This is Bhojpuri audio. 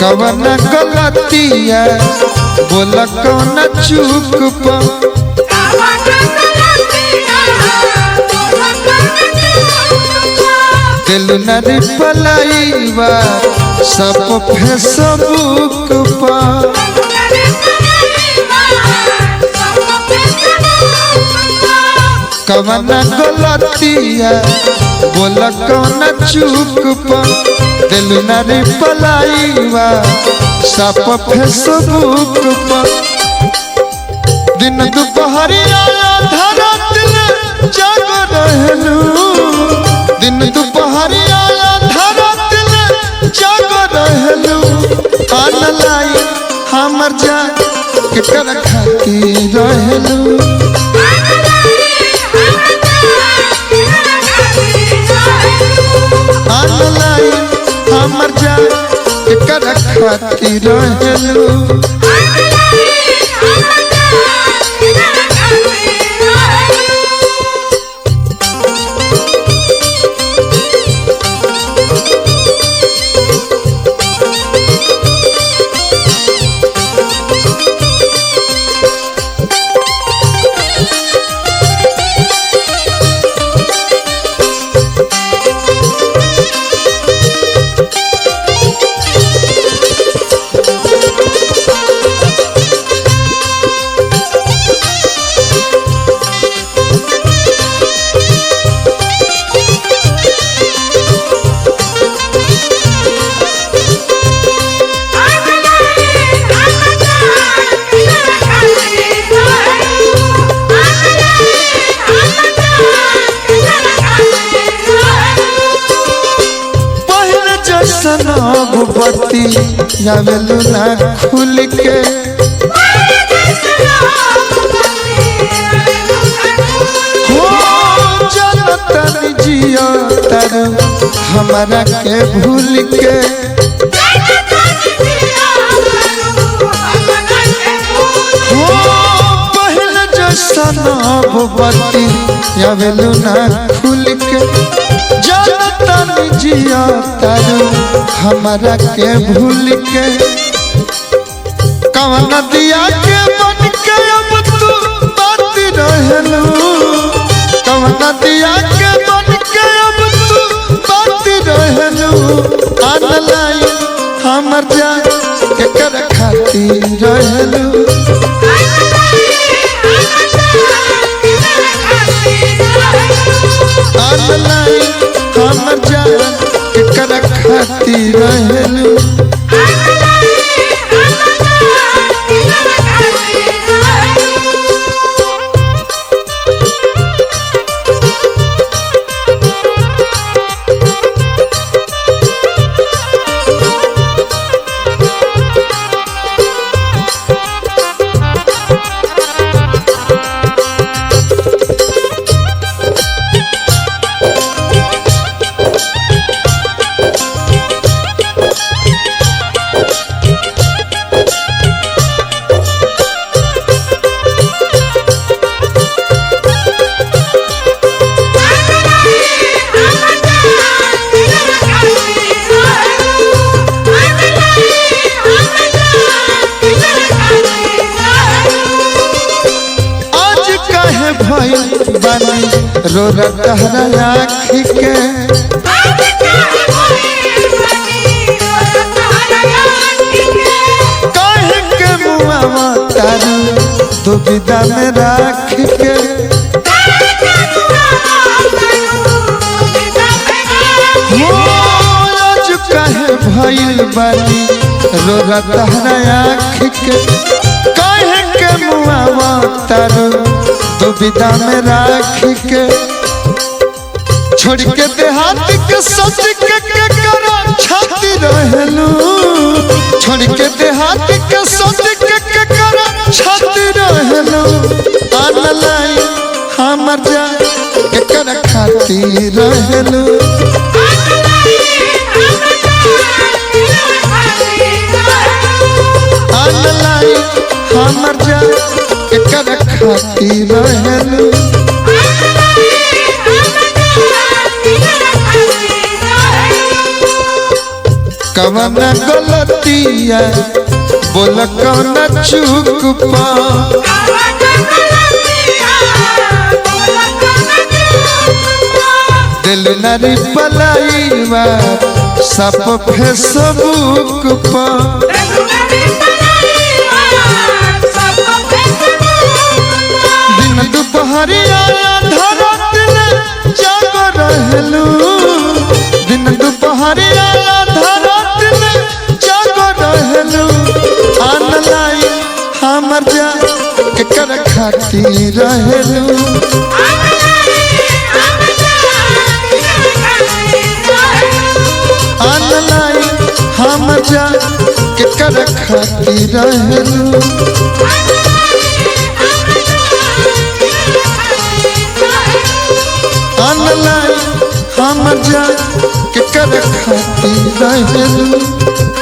कवन गलतिया बोल कौन चूक दिल न रिप्लाईवा सब फेसबुक पर कवन गलतिया बोल कौन चूक दिल न रिप्लाईवा सब फेसबुक पर दिन दुपहरिया धरा दिल जग रहलू दिन दुपहरिया धरा दिल जग रहलू ऑनलाइन हमर जा के कर खातिर रहलू ऑनलाइन हमर जा के कर खातिर रहलू बत्ती जावेलू ना खुल के हो जनतन जिया तर हमारा के भूल के हो पहल जैसन बत्ती जावेलू ना खुल के जनतन जिया तर हमारा के भूल के कवन दिया के बन के अब तू बात रहलू कवन दिया के बन के अब तू बात रहलू ऑनलाइन हमर जा के कर खातिर रहलू ऑनलाइन हमर जा के कर खातिर रहलू रो तहरा आँखी के काहे के मुआवा तारू दुविधा में राख के हो आज काहे भइल बानी रो तहरा आँखी के काहे के मुआवा तारू दुविधा में राख के छोड़ के देहात के सच के करा छाती रहलू छोड़ के देहात के सच के करा छाती रहलू ऑनलाइन हमर जा के कर खातिर रहलू ऑनलाइन हमर जा के कर खातिर रहलू कवन गलतिया बोल कौन चूक पा दिल नारी पलाईवा सब फेसबुक पर दिन दुपहरिया धरत में जाग रहलू दिन दुपहरिया धरत में जाग रहलू ऑनलाइन हमर जा केकर खातिर रहलू हम जा केकर खातिर रहलू ऑनलाइन हम जा केकर खातिर रहलू।